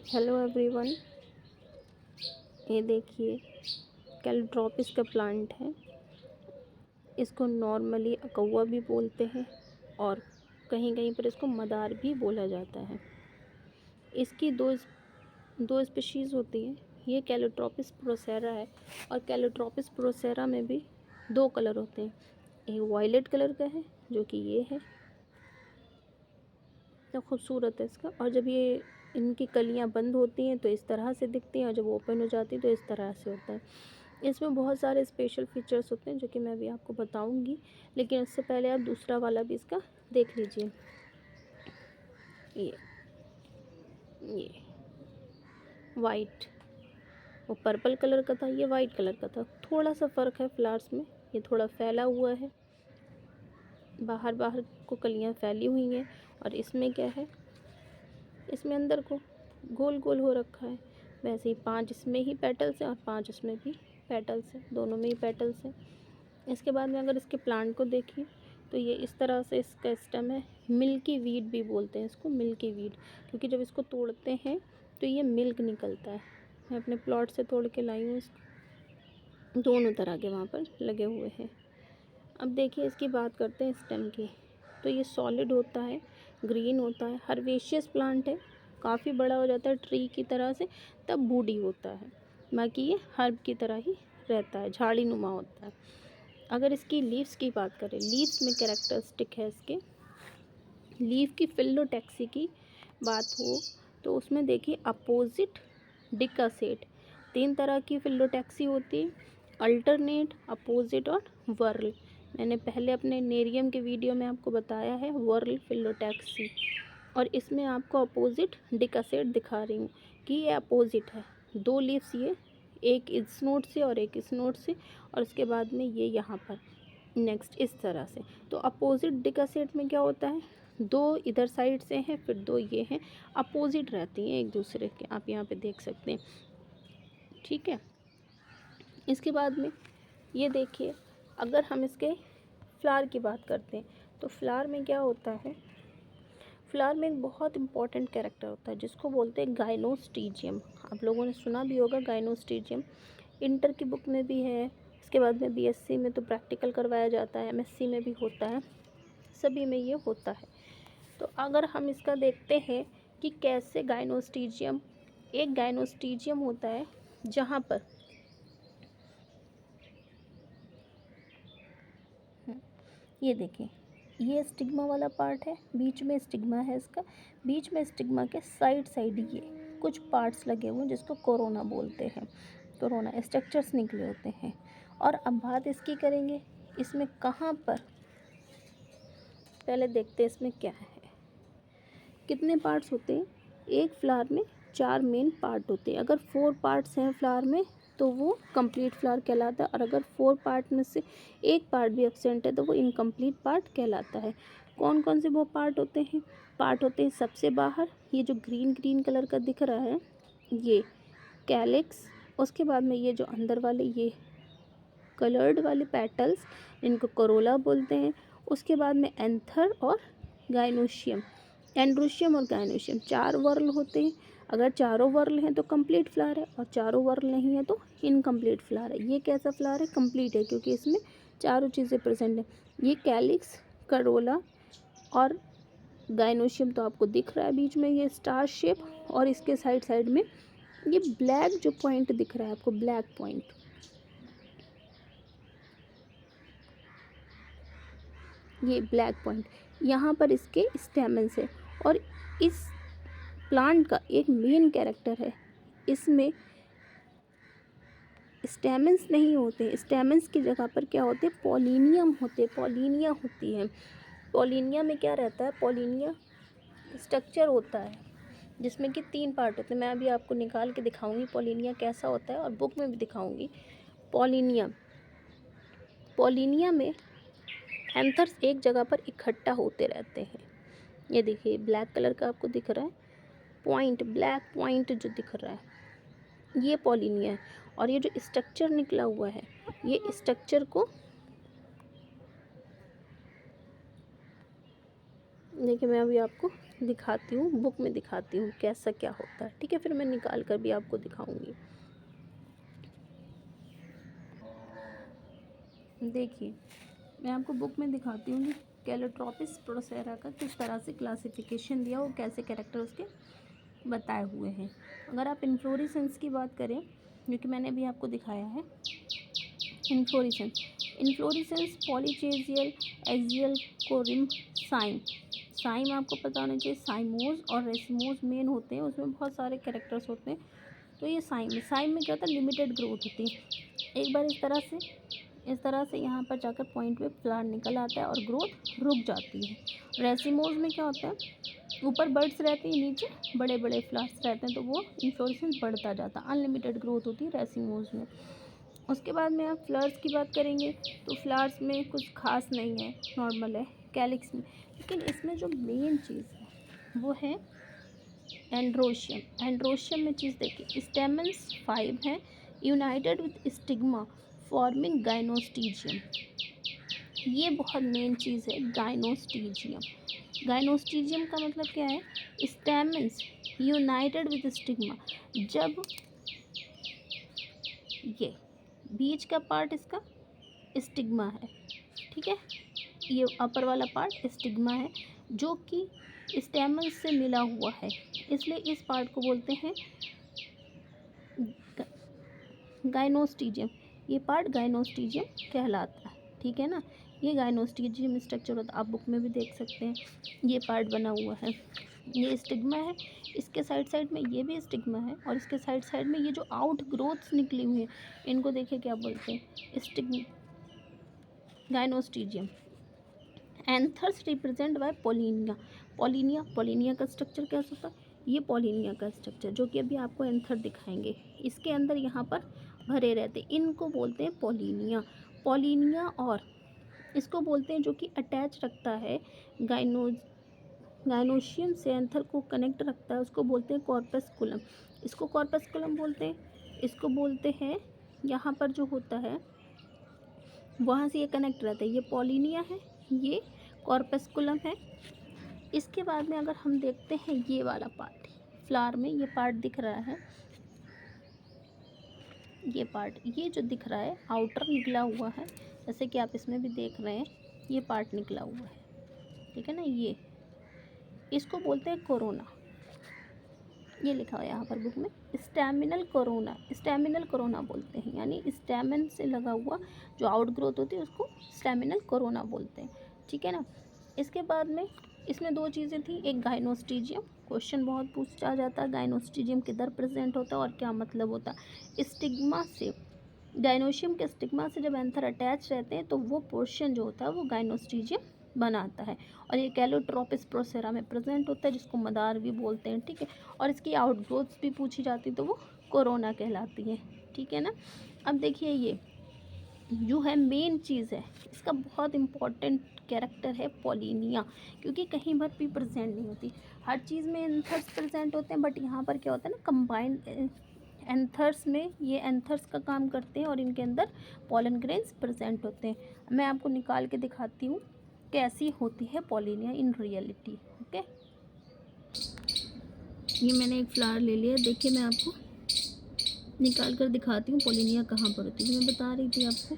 Hello everyone, ये देखिए कैलीट्रॉपिस का प्लांट है। इसको नॉर्मली अकौवा भी बोलते हैं और कहीं कहीं पर इसको मदार भी बोला जाता है। इसकी दो स्पीशीज़ होती हैं। ये कैलीट्रॉपिस प्रोसेरा है और कैलीट्रॉपिस प्रोसेरा में भी दो कलर होते हैं। एक वायलेट कलर का है जो कि ये है, तो खूबसूरत है इसका। और जब ये इनकी कलियां बंद होती हैं तो इस तरह से दिखती हैं और जब ओपन हो जाती है तो इस तरह से होता है। इसमें बहुत सारे स्पेशल फीचर्स होते हैं जो कि मैं अभी आपको बताऊंगी, लेकिन उससे पहले आप दूसरा वाला भी इसका देख लीजिए। ये वाइट, वो पर्पल कलर का था, ये वाइट कलर का था। थोड़ा सा फ़र्क है फ्लावर्स में, ये थोड़ा फैला हुआ है, बाहर बाहर को कलियां फैली हुई हैं। और इसमें क्या है, इसमें अंदर को गोल गोल हो रखा है। वैसे ही 5 इसमें ही पेटल्स हैं और 5 इसमें भी पेटल्स हैं, दोनों में ही पेटल्स हैं। इसके बाद में अगर इसके प्लांट को देखिए तो ये इस तरह से इसका स्टेम है। मिल्की वीड भी बोलते हैं इसको, मिल्की वीड, क्योंकि जब इसको तोड़ते हैं तो ये मिल्क निकलता है। मैं अपने प्लॉट से तोड़ के लाई हूँ इसको, दोनों तरह के वहाँ पर लगे हुए हैं। अब देखिए इसकी बात करते हैं स्टेम की। तो ये सॉलिड होता है, ग्रीन होता है, हर्बेशियस प्लांट है। काफ़ी बड़ा हो जाता है ट्री की तरह से तब बूढ़ी होता है, बाकी ये हर्ब की तरह ही रहता है, झाड़ी नुमा होता है। अगर इसकी लीव्स की बात करें, लीव्स में कैरेक्टरिस्टिक है इसके लीफ की फिलोटैक्सी की बात हो तो उसमें देखिए अपोजिट, डिकासेट, 3 तरह की फिलोटैक्सी होती है, अल्टरनेट, अपोजिट और वर्ल। मैंने पहले अपने नेरियम के वीडियो में आपको बताया है वर्ल फिलोटैक्सी, और इसमें आपको अपोजिट डिकासेट दिखा रही हूँ कि ये अपोजिट है। 2 लीव्स, ये एक इस नोट से और एक इस नोट से, और उसके बाद में ये यहाँ पर नेक्स्ट इस तरह से। तो अपोजिट डिकासेट में क्या होता है, 2 इधर साइड से हैं, फिर 2 ये हैं, अपोजिट रहती हैं एक दूसरे के, आप यहाँ पे देख सकते हैं। ठीक है, इसके बाद में ये देखिए, अगर हम इसके फ्लावर की बात करते हैं तो फ्लावर में क्या होता है, फ्लावर में एक बहुत इंपॉर्टेंट कैरेक्टर होता है जिसको बोलते हैं गाइनोस्टीजियम। आप लोगों ने सुना भी होगा गाइनोस्टीजियम, इंटर की बुक में भी है। इसके बाद में बीएससी में तो प्रैक्टिकल करवाया जाता है, एमएससी में भी होता है, सभी में ये होता है। तो अगर हम इसका देखते हैं कि कैसे गाइनोस्टीजियम, एक गाइनोस्टीजियम होता है जहाँ पर ये देखिए, ये स्टिग्मा वाला पार्ट है, बीच में स्टिग्मा है इसका, बीच में स्टिग्मा के साइड साइड ये कुछ पार्ट्स लगे हुए हैं जिसको कोरोना बोलते हैं, कोरोना स्ट्रक्चर्स निकले होते हैं। और अब बात इसकी करेंगे, इसमें कहाँ पर, पहले देखते हैं इसमें क्या है, कितने पार्ट्स होते हैं। एक फ्लावर में 4 मेन पार्ट होते हैं। अगर 4 पार्ट्स हैं फ्लावर में तो वो कंप्लीट फ्लावर कहलाता है, और अगर 4 पार्ट में से एक पार्ट भी एब्सेंट है तो वो इनकम्प्लीट पार्ट कहलाता है। कौन कौन से वो पार्ट होते हैं, सबसे बाहर ये जो ग्रीन ग्रीन कलर का दिख रहा है ये कैलिक्स, उसके बाद में ये जो अंदर वाले ये कलर्ड वाले पेटल्स इनको कोरोला बोलते हैं। उसके बाद में एंथर और गाइनोशियम, एंड्रोशियम और गाइनोशियम, 4 वर्ल होते हैं। अगर चारों वर्ल हैं तो कंप्लीट फ्लावर है, और चारों वर्ल नहीं है तो इनकम्प्लीट फ्लावर है। ये कैसा फ्लावर है, कंप्लीट है, क्योंकि इसमें चारों चीज़ें प्रेजेंट हैं। ये कैलिक्स, करोला और गाइनोशियम तो आपको दिख रहा है बीच में ये स्टार शेप, और इसके साइड साइड में ये ब्लैक जो पॉइंट दिख रहा है आपको, ब्लैक पॉइंट, ये ब्लैक पॉइंट यहाँ पर इसके स्टेमन्स है। और इस प्लांट का एक मेन कैरेक्टर है, इसमें स्टेमन्स नहीं होते, स्टेमन्स की जगह पर क्या होते हैं, पॉलिनियम होते, पॉलिनिया होती है। पॉलिनिया में क्या रहता है, पॉलिनिया स्ट्रक्चर होता है जिसमें कि 3 पार्ट होते हैं। मैं अभी आपको निकाल के दिखाऊंगी पॉलिनिया कैसा होता है, और बुक में भी दिखाऊंगी। पॉलिनिया, पॉलिनिया में एंथर्स एक जगह पर इकट्ठा होते रहते हैं। ये देखिए ब्लैक कलर का आपको दिख रहा है पॉइंट, ब्लैक पॉइंट जो दिख रहा है ये पॉलिनिया है। और ये जो स्ट्रक्चर निकला हुआ है, ये स्ट्रक्चर को देखिए मैं अभी आपको दिखाती हूँ, बुक में दिखाती हूँ कैसा क्या होता है, ठीक है। फिर मैं निकाल कर भी आपको दिखाऊंगी। देखिए, मैं आपको बुक में दिखाती हूँ कि कैलोट्रोपिस प्रोसेरा का किस तरह से क्लासिफिकेशन दिया और कैसे कैरेक्टर उसके बताए हुए हैं। अगर आप इन्फ्लोरेसेंस की बात करें, जो कि मैंने अभी आपको दिखाया है, inflorescence polychasial axial corymb cyme. Cyme आपको पता होना चाहिए, साइमोज और रेसिमोज मेन होते हैं, उसमें बहुत सारे कैरेक्टर्स होते हैं। तो ये साइम में क्या होता है, लिमिटेड ग्रोथ होती है। एक बार इस तरह से यहाँ पर जाकर पॉइंट पे फ्लावर निकल आता है और ग्रोथ रुक जाती है। रेसिमोज में क्या होता है, ऊपर बर्ड्स रहती हैं, नीचे बड़े बड़े फ्लावर्स रहते हैं, तो वो इन्फ्लोरेसेंस बढ़ता जाता है, अनलिमिटेड ग्रोथ होती है रेसिमोज में। उसके बाद में आप फ्लावर्स की बात करेंगे तो फ्लावर्स में कुछ खास नहीं है, नॉर्मल है कैलिक्स में। लेकिन इसमें जो मेन चीज़ है वो है एंड्रोशियम। एंड्रोशियम में चीज़ देखिए, स्टेमन्स 5 हैं यूनाइटेड विथ स्टिग्मा फॉर्मिंग गाइनोस्टीजियम। ये बहुत मेन चीज़ है, गाइनोस्टीजियम। गाइनोस्टीजियम का मतलब क्या है, स्टेमन्स यूनाइटेड विथ स्टिग्मा। जब ये बीच का पार्ट इसका स्टिग्मा है, ठीक है, ये अपर वाला पार्ट स्टिग्मा है जो कि स्टेमन्स से मिला हुआ है, इसलिए इस पार्ट को बोलते हैं गाइनोस्टीजियम। ये पार्ट गाइनोस्टीजियम कहलाता है, ठीक है ना। ये गाइनोस्टीजियम स्ट्रक्चर होता है, आप बुक में भी देख सकते हैं। ये पार्ट बना हुआ है, ये स्टिग्मा है, इसके साइड साइड में ये भी स्टिग्मा है, और इसके साइड साइड में ये जो आउट ग्रोथ्स निकली हुई है, इनको देखिए क्या बोलते हैं, gynostegium. Anthers represent by pollinia. Pollinia का स्ट्रक्चर कैसा होता है, ये पोलिनिया का स्ट्रक्चर जो कि अभी आपको एंथर दिखाएंगे, इसके अंदर यहाँ पर भरे रहते, इनको बोलते हैं पोलिनिया। और इसको बोलते हैं जो कि अटैच रखता है गाइनोशियम से एंथर को कनेक्ट रखता है, उसको बोलते हैं कॉर्पस्कुलम। इसको कॉर्पस्कुलम बोलते हैं, इसको बोलते हैं यहाँ पर जो होता है वहाँ से ये कनेक्ट रहता है, ये पोलिनिया है, ये कॉर्पस्कुलम है। इसके बाद में अगर हम देखते हैं ये वाला पार्ट, फ्लावर में ये पार्ट दिख रहा है, ये पार्ट, ये जो दिख रहा है आउटर निकला हुआ है, जैसे कि आप इसमें भी देख रहे हैं, ये पार्ट निकला हुआ है, ठीक है ना। ये इसको बोलते हैं कोरोना, ये लिखा हुआ है यहाँ पर बुक में, स्टैमिनल कोरोना बोलते हैं, यानी स्टैमिन से लगा हुआ जो आउट ग्रोथ होती है उसको स्टैमिनल कोरोना बोलते हैं, ठीक है ना। इसके बाद में इसमें दो चीज़ें थी, एक गाइनोस्टीजियम, क्वेश्चन बहुत पूछा जाता है, गाइनोस्टीजियम किधर प्रेजेंट होता है और क्या मतलब होता है। स्टिग्मा से, गाइनोशियम के स्टिग्मा से जब एंथर अटैच रहते हैं तो वो पोर्शन जो होता है वो गाइनोस्टीजियम बनाता है, और ये कैलोट्रोपिस प्रोसेरा में प्रेजेंट होता है, जिसको मदार भी बोलते हैं, ठीक है। और इसकी आउटग्रोथ्स भी पूछी जाती तो वो कोरोना कहलाती है, ठीक है ना। अब देखिए ये जो है मेन चीज़ है, इसका बहुत इम्पॉर्टेंट कैरेक्टर है पोलिनिया, क्योंकि कहीं पर भी प्रेजेंट नहीं होती, हर चीज़ में एंथर्स प्रेजेंट होते हैं, बट यहाँ पर क्या होता है ना, कंबाइंड एंथर्स में ये एंथर्स का काम करते हैं और इनके अंदर पॉलन ग्रेन्स प्रेजेंट होते हैं। मैं आपको निकाल के दिखाती हूँ कैसी होती है पोलिनिया इन रियलिटी, ओके। ये मैंने एक फ्लावर ले लिया, देखिए मैं आपको निकाल कर दिखाती हूँ पोलिनिया कहाँ पर होती है। मैं बता रही थी आपको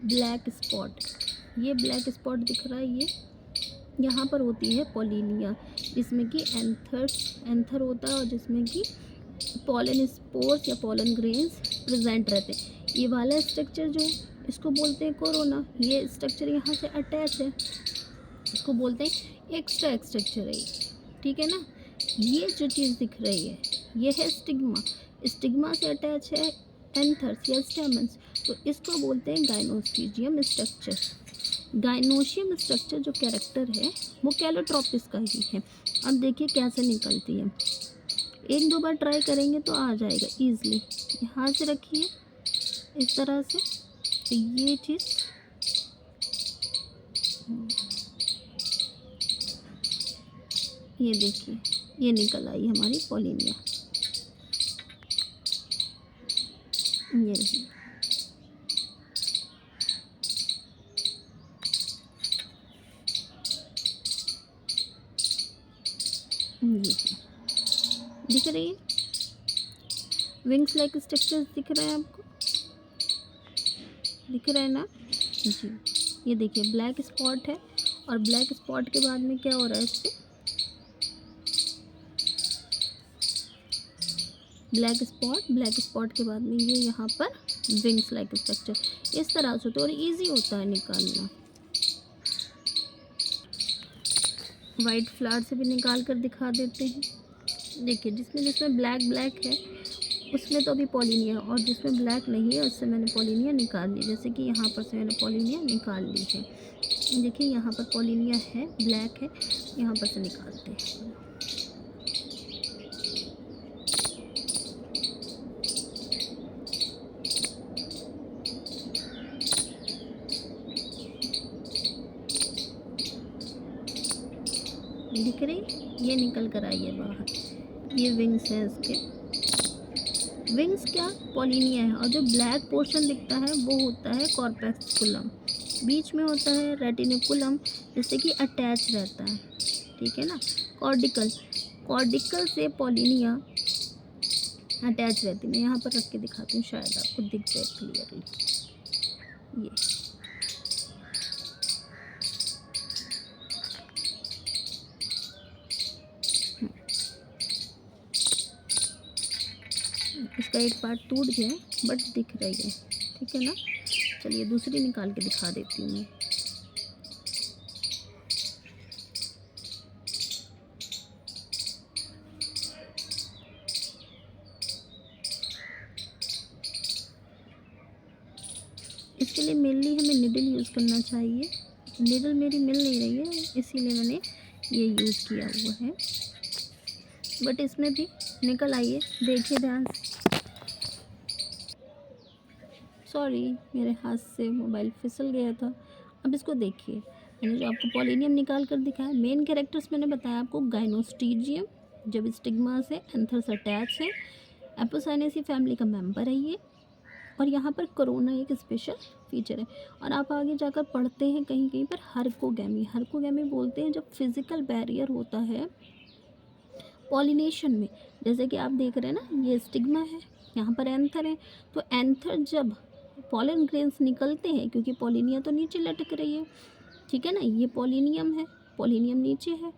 ब्लैक स्पॉट, ये ब्लैक स्पॉट दिख रहा है, ये यहाँ पर होती है पोलिनिया, जिसमें कि एंथर होता है और जिसमें कि पॉलन स्पोर्स या पॉलन ग्रेन्स प्रेजेंट रहते हैं। ये वाला स्ट्रक्चर जो, इसको बोलते हैं कोरोना, ये स्ट्रक्चर यहाँ से अटैच है, इसको बोलते हैं एक्स्ट्रा स्ट्रक्चर है ये, ठीक है ना। ये जो चीज़ दिख रही है ये है स्टिग्मा से अटैच है एंथर्स या स्टेमन्स, तो इसको बोलते हैं गाइनोस्टीजियम स्ट्रक्चर। गाइनोशियम स्ट्रक्चर जो कैरेक्टर है वो कैलोट्रोपिस का ही है। अब देखिए कैसे निकलती है, एक दो बार ट्राई करेंगे तो आ जाएगा ईज़िली। यहाँ से रखिए इस तरह से, तो ये चीज़ ये देखिए ये निकल आई हमारी पोलिनिया, ये रही। ये है, दिख रही है विंग्स लाइक स्ट्रक्चर्स दिख रहे हैं आपको, दिख रहे हैं ना जी। ये देखिए ब्लैक स्पॉट है और ब्लैक स्पॉट के बाद में क्या हो रहा है इस पर, ब्लैक स्पॉट के बाद में ये यहाँ पर विंग्स लाइक स्ट्रक्चर इस तरह से, तो और ईजी होता है निकालना। वाइट फ्लावर से भी निकाल कर दिखा देते हैं। देखिए जिसमें जिसमें ब्लैक ब्लैक है उसमें तो अभी पॉलिनिया, और जिसमें ब्लैक नहीं है उससे मैंने पॉलिनिया निकाल ली। जैसे कि यहाँ पर से मैंने पॉलिनिया निकाल ली है। देखिए यहाँ पर पॉलिनिया है, ब्लैक है, यहाँ पर से निकालते हैं। दिख रही, ये निकल कर आई है बाहर। ये विंग्स हैं इसके, विंग्स क्या पॉलिनिया है, और जो ब्लैक पोर्शन दिखता है वो होता है कॉर्पस्कुलम, बीच में होता है रेटिनिकुलम, जिससे कि अटैच रहता है, ठीक है ना। कॉर्डिकल, कॉर्डिकल से पॉलिनिया अटैच रहती है। मैं यहाँ पर रख के दिखाती हूँ, शायद आपको दिख जाए क्लियरली। ये इसका एक पार्ट टूट गया है बट दिख रही है, ठीक है ना। चलिए दूसरी निकाल के दिखा देती हूँ मैं। इसके लिए मेनली हमें निडल यूज़ करना चाहिए। निडल मेरी मिल नहीं रही है इसीलिए मैंने ये यूज़ किया हुआ है, बट इसमें भी निकल आई है, देखिए ध्यान से। सॉरी मेरे हाथ से मोबाइल फिसल गया था। अब इसको देखिए, मैंने जो आपको पॉलिनियम निकाल कर दिखाया, मेन कैरेक्टर्स मैंने बताया आपको, गाइनोस्टीजियम जब स्टिग्मा से एंथर अटैच है, एपोसाइनेसी फैमिली का मेंबर है ये, और यहाँ पर कोरोना एक स्पेशल फीचर है। और आप आगे जाकर पढ़ते हैं कहीं कहीं पर हर्कोगैमी, हर्कोगैमी बोलते हैं जब फिजिकल बैरियर होता है पॉलिनेशन में। जैसे कि आप देख रहे हैं ना, ये स्टिग्मा है, यहाँ पर एंथर है, तो एंथर जब पॉलन ग्रेन्स निकलते हैं, क्योंकि पॉलिनिया तो नीचे लटक रही है, ठीक है ना, ये पॉलिनियम है, पॉलिनियम नीचे है,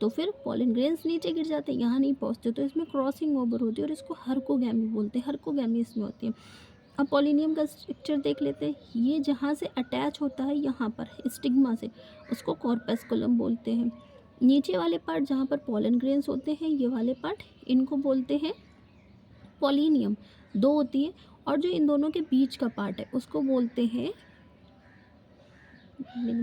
तो फिर पॉलन ग्रेन्स नीचे गिर जाते हैं, यहाँ नहीं पहुँचते, तो इसमें क्रॉसिंग ओवर होती है और इसको हर्कोगैमी बोलते हैं, हर्कोगैमी इसमें होती है। अब पॉलिनियम का स्ट्रक्चर देख लेते हैं, ये जहाँ से अटैच होता है यहाँ पर स्टिग्मा से, उसको कॉर्पस्कुलम बोलते हैं। नीचे वाले पार्ट जहाँ पर पॉलन ग्रेन्स होते हैं, ये वाले पार्ट, इनको बोलते हैं पॉलिनियम, दो होती है, और जो इन दोनों के बीच का पार्ट है उसको बोलते हैं,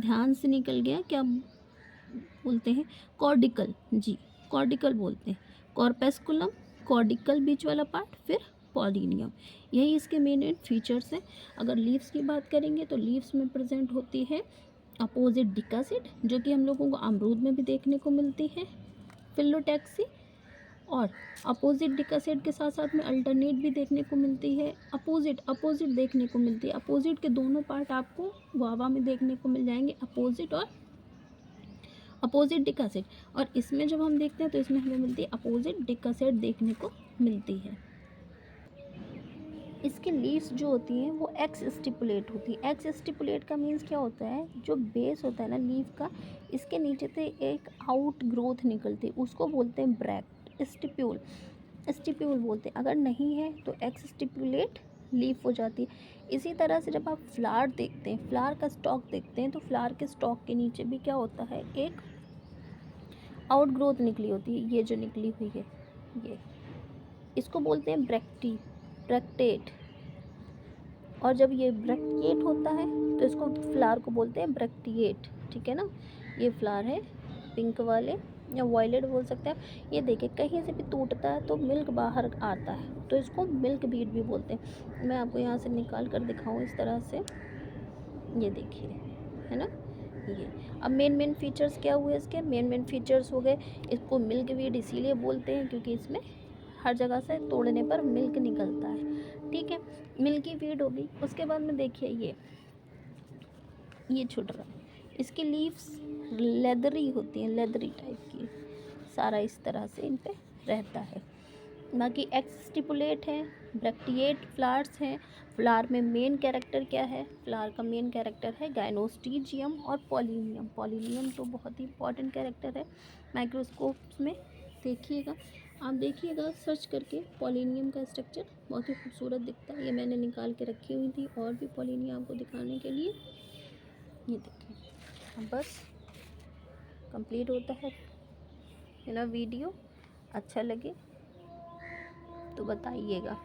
ध्यान से निकल गया, क्या बोलते हैं, कॉर्डिकल जी, कॉर्डिकल बोलते हैं। कॉर्पस्कुलम, कॉर्डिकल बीच वाला पार्ट, फिर पॉलिनियम, यही इसके मेन फीचर्स हैं। अगर लीव्स की बात करेंगे तो लीव्स में प्रेजेंट होती है अपोजिट डिकासिड, जो कि हम लोगों को अमरूद में भी देखने को मिलती है, फिलोटैक्सी, और अपोजिट डिकासिड के साथ साथ में अल्टरनेट भी देखने को मिलती है, अपोजिट देखने को मिलती है। अपोजिट के दोनों पार्ट आपको गुआवा में देखने को मिल जाएंगे, अपोजिट और अपोजिट डिकासिड, और इसमें जब हम देखते हैं तो इसमें हमें मिलती है अपोजिट डिकासिड देखने को मिलती है। इसके लीव्स जो होती हैं वो एक्स स्टिपुलेट होती है। एक्स स्टिपुलेट का मीन्स क्या होता है, जो बेस होता है ना लीव का, इसके नीचे से एक आउट ग्रोथ निकलती है, उसको बोलते हैं ब्रैक्ट, स्टिप्यूल, स्टिप्यूल बोलते हैं। अगर नहीं है तो एक्स स्टिपुलेट लीफ हो जाती है। इसी तरह से जब आप फ्लावर देखते हैं, फ्लावर का स्टॉक देखते हैं, तो फ्लावर के स्टॉक के नीचे भी क्या होता है, एक आउट ग्रोथ निकली होती है, ये जो निकली हुई है ये, इसको बोलते हैं ब्रैक्टेट। और जब ये ब्रैक्टिएट होता है तो इसको फ्लावर को बोलते हैं ब्रैक्टिएट, ठीक है ना। ये फ्लावर है पिंक वाले या वायलेट बोल सकते हैं। ये देखिए कहीं से भी टूटता है तो मिल्क बाहर आता है, तो इसको मिल्क बीड भी बोलते हैं। मैं आपको यहाँ से निकाल कर दिखाऊँ इस तरह से, ये देखिए, है ना ये। अब मेन फीचर्स क्या हुए इसके, मेन फीचर्स हो गए, इसको मिल्क बीड इसीलिए बोलते हैं क्योंकि इसमें हर जगह से तोड़ने पर मिल्क निकलता है, ठीक है, मिल्की फीड होगी। उसके बाद में देखिए ये छूट रहा है, इसकी लीव्स लेदरी होती हैं, लेदरी टाइप की, सारा इस तरह से इन पे रहता है। बाकी एक्स स्टिपुलेट है, ब्रैक्टिएट फ्लावर्स हैं। फ्लावर में मेन कैरेक्टर क्या है? फ्लावर का मेन कैरेक्टर है गाइनोस्टीजियम और पॉलिनियम। पॉलिनियम तो बहुत ही इंपॉर्टेंट कैरेक्टर है माइक्रोस्कोप में। देखिएगा, आप देखिएगा सर्च करके, पॉलिनियम का स्ट्रक्चर बहुत ही खूबसूरत दिखता है। ये मैंने निकाल के रखी हुई थी और भी पॉलिनियम आपको दिखाने के लिए। ये देखिए, अब बस कंप्लीट होता है मेरा वीडियो। अच्छा लगे तो बताइएगा।